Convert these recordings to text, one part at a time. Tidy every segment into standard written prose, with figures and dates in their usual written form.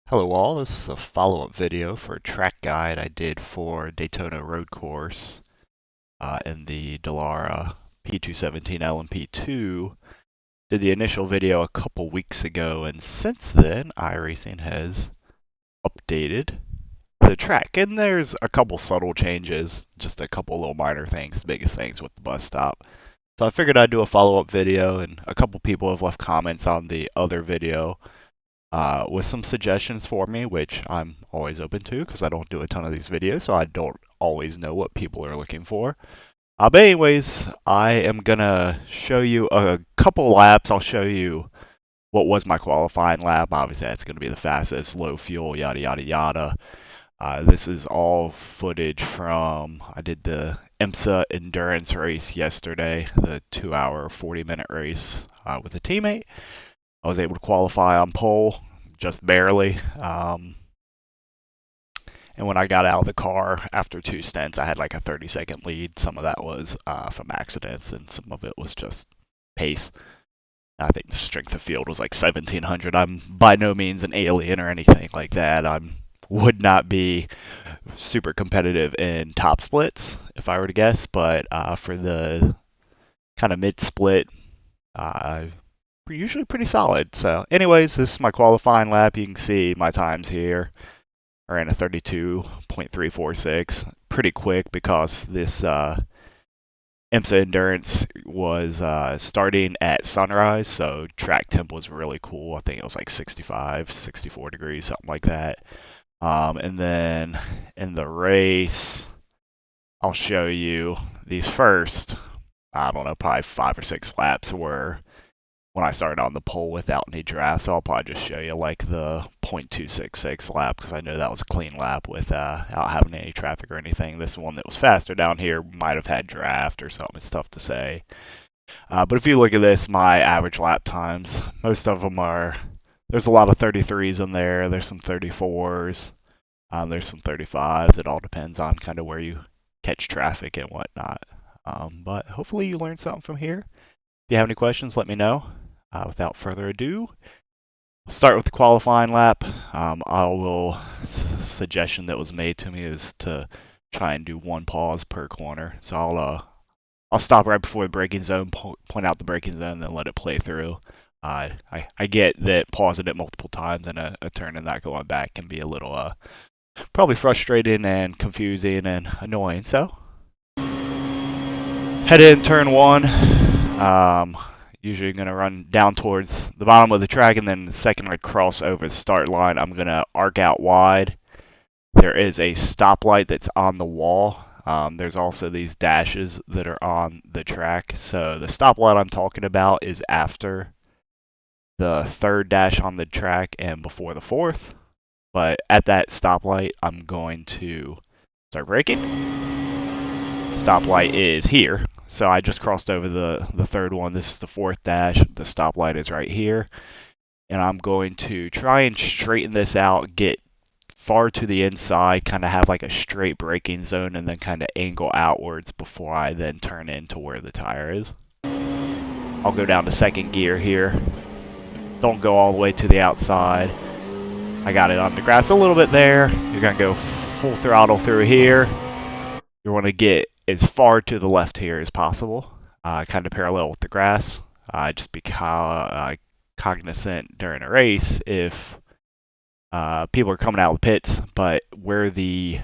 Hello all, this is a follow-up video for a track guide I did for Daytona Road Course in the Dallara P217 LMP2. Did the initial video a couple weeks ago, and since then iRacing has updated the track. And there's a couple subtle changes, just a couple little minor things, the biggest things with the bus stop. So I figured I'd do a follow-up video, and a couple people have left comments on the other video with some suggestions for me, which I'm always open to because I don't do a ton of these videos, so I don't always know what people are looking for. But anyways, I am gonna show you a couple laps. I'll show you what was my qualifying lap. Obviously, that's gonna be the fastest, low fuel, yada yada yada. This is all footage from I did the IMSA endurance race yesterday, the 2-hour, 40-minute race with a teammate. I was able to qualify on pole, just barely. And when I got out of the car after 2 stints, I had like a 30-second lead. Some of that was from accidents, and some of it was just pace. I think the strength of field was like 1700. I'm by no means an alien or anything like that. I would not be super competitive in top splits if I were to guess, but for the kind of mid split, uh, usually pretty solid. So anyways, this is my qualifying lap. You can see my times here are in a 32.346. Pretty quick because this IMSA Endurance was starting at sunrise, so track temp was really cool. I think it was like 65, 64 degrees, something like that. And then in the race, I'll show you these first, I don't know, probably 5 or 6 laps were when I started on the pole without any draft, so I'll probably just show you like the .266 lap because I know that was a clean lap without having any traffic or anything. This one that was faster down here might have had draft or something. It's tough to say. But if you look at this, my average lap times, most of them are, there's a lot of 33s in there. There's some 34s. There's some 35s. It all depends on kind of where you catch traffic and whatnot. But hopefully you learned something from here. If you have any questions, let me know. Without further ado, I'll start with the qualifying lap. Suggestion that was made to me is to try and do 1 pause per corner. So I'll stop right before the braking zone, point out the braking zone, then let it play through. I get that pausing it multiple times and a turn and not going back can be a little probably frustrating and confusing and annoying. So head in turn 1. Usually going to run down towards the bottom of the track, and then the second I cross over the start line, I'm going to arc out wide. There is a stoplight that's on the wall. There's also these dashes that are on the track. So the stoplight I'm talking about is after the 3rd dash on the track and before the 4th. But at that stoplight, I'm going to start braking. Stoplight is here. So I just crossed over the 3rd one. This is the 4th dash. The stoplight is right here. And I'm going to try and straighten this out, get far to the inside, kind of have like a straight braking zone, and then kind of angle outwards before I then turn into where the tire is. I'll go down to 2nd gear here. Don't go all the way to the outside. I got it on the grass a little bit there. You're going to go full throttle through here. You want to get as far to the left here as possible, kind of parallel with the grass. Just be cognizant during a race if people are coming out of the pits, but where the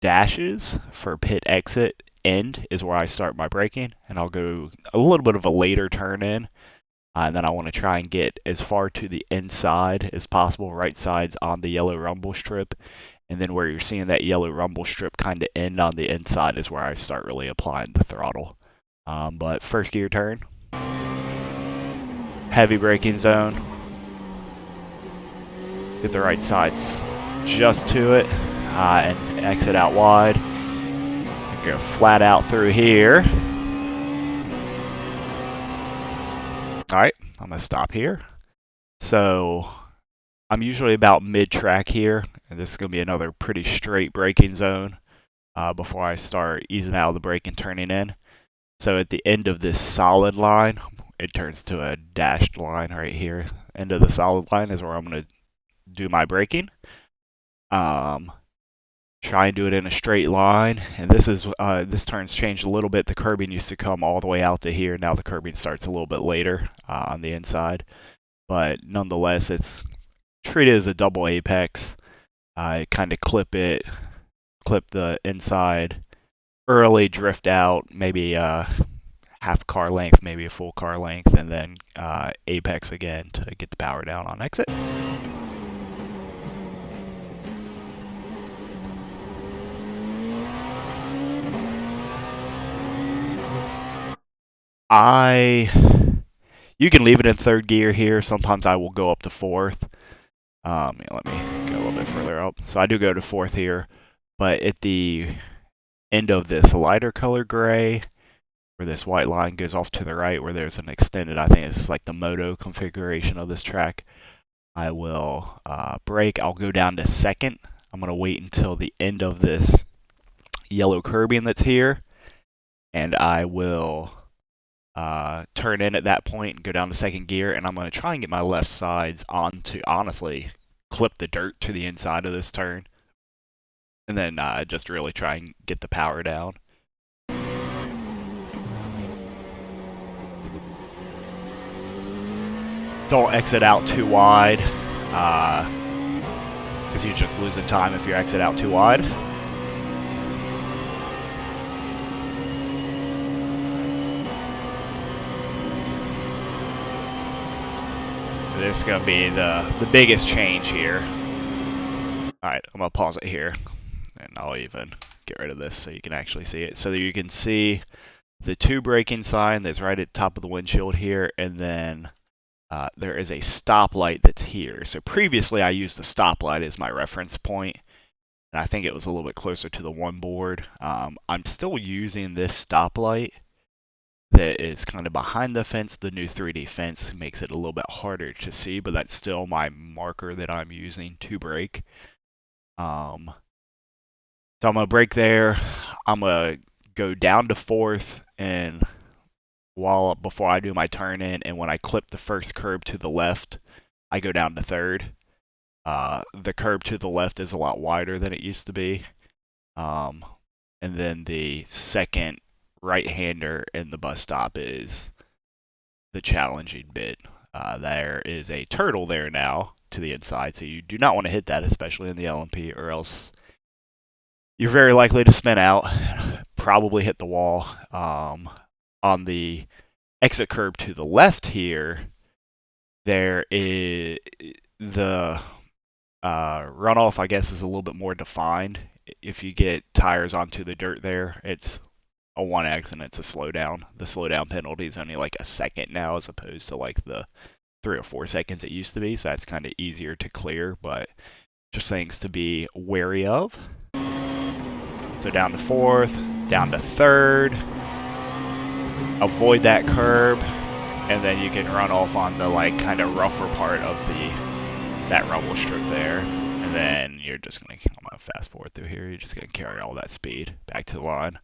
dashes for pit exit end is where I start my braking, and I'll go a little bit of a later turn in, and then I want to try and get as far to the inside as possible. Right side's on the yellow rumble strip, and then where you're seeing that yellow rumble strip kind of end on the inside is where I start really applying the throttle. But 1st gear turn, heavy braking zone, get the right sides just to it, and exit out wide. Go flat out through here. Alright, I'm going to stop here. So I'm usually about mid-track here, and this is going to be another pretty straight braking zone before I start easing out of the brake and turning in. So at the end of this solid line, it turns to a dashed line right here. End of the solid line is where I'm going to do my braking. Try and do it in a straight line. And this turn's changed a little bit. The curbing used to come all the way out to here. Now the curbing starts a little bit later on the inside. But nonetheless, it's treated as a double apex. I kind of clip the inside early, drift out, maybe half car length, maybe a full car length, and then apex again to get the power down on exit. You can leave it in third gear here. Sometimes I will go up to fourth. Let me go a little bit further up. So I do go to fourth here, but at the end of this lighter color gray, where this white line goes off to the right, where there's an extended, I think it's like the moto configuration of this track, I will brake. I'll go down to second. I'm going to wait until the end of this yellow curbing that's here, and I will turn in at that point and go down to second gear, and I'm going to try and get my left sides on to honestly clip the dirt to the inside of this turn, and then just really try and get the power down. Don't exit out too wide, because you're just losing time if you exit out too wide. This is going to be the biggest change here. Alright, I'm going to pause it here, and I'll even get rid of this so you can actually see it. So that you can see the two braking sign that's right at the top of the windshield here, and then there is a stoplight that's here. So previously I used the stoplight as my reference point, and I think it was a little bit closer to the one board. I'm still using this stoplight that is kind of behind the fence. The new 3D fence makes it a little bit harder to see, but that's still my marker that I'm using to brake. So I'm going to brake there. I'm going to go down to fourth, and before I do my turn in, and when I clip the first curb to the left, I go down to third. The curb to the left is a lot wider than it used to be. And then the second right-hander in the bus stop is the challenging bit. There is a turtle there now to the inside, so you do not want to hit that, especially in the LMP, or else you're very likely to spin out, probably hit the wall. On the exit curb to the left here, there is the runoff, I guess, is a little bit more defined. If you get tires onto the dirt there, it's a 1x and it's a slowdown. The slowdown penalty is only like a second now, as opposed to like the 3 or 4 seconds it used to be, so that's kind of easier to clear, but just things to be wary of. So down to fourth, down to third, avoid that curb, and then you can run off on the like kind of rougher part of that rumble strip there, and then you're just gonna, I'm gonna fast forward through here, you're just gonna carry all that speed back to the line.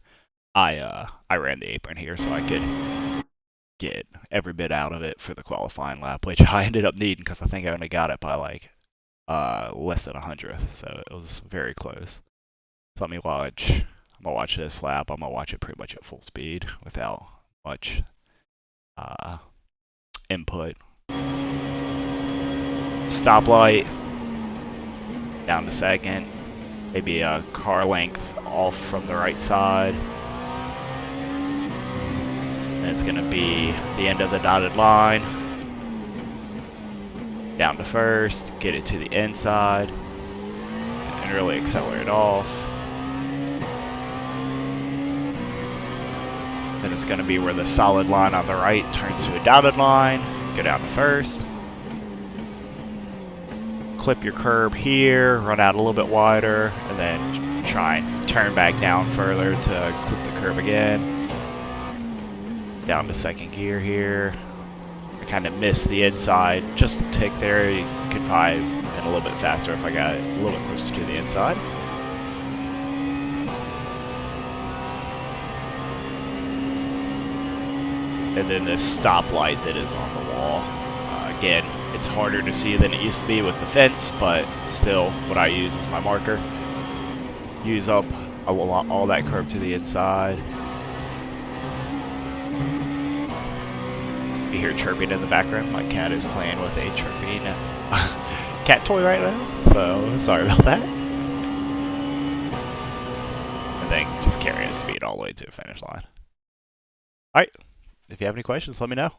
I ran the apron here so I could get every bit out of it for the qualifying lap, which I ended up needing because I think I only got it by like less than 100th, so it was very close. So let me watch. I'm gonna watch this lap. I'm gonna watch it pretty much at full speed without much input. Stoplight down to second, maybe a car length off from the right side. And it's gonna be the end of the dotted line. Down to first, get it to the inside, and really accelerate off. Then it's going to be where the solid line on the right turns to a dotted line. Go down to first. Clip your curb here, run out a little bit wider, and then try and turn back down further to clip the curb again. Down to second gear here. I kind of missed the inside just a tick there. You could probably have been a little bit faster if I got it a little bit closer to the inside. And then this stoplight that is on the wall. Again, It's harder to see than it used to be with the fence, but still, what I use is my marker. Use up all that curve to the inside. You hear chirping in the background. My cat is playing with a chirping cat toy right now, so sorry about that. And then just carry his speed all the way to the finish line. Alright, if you have any questions, let me know.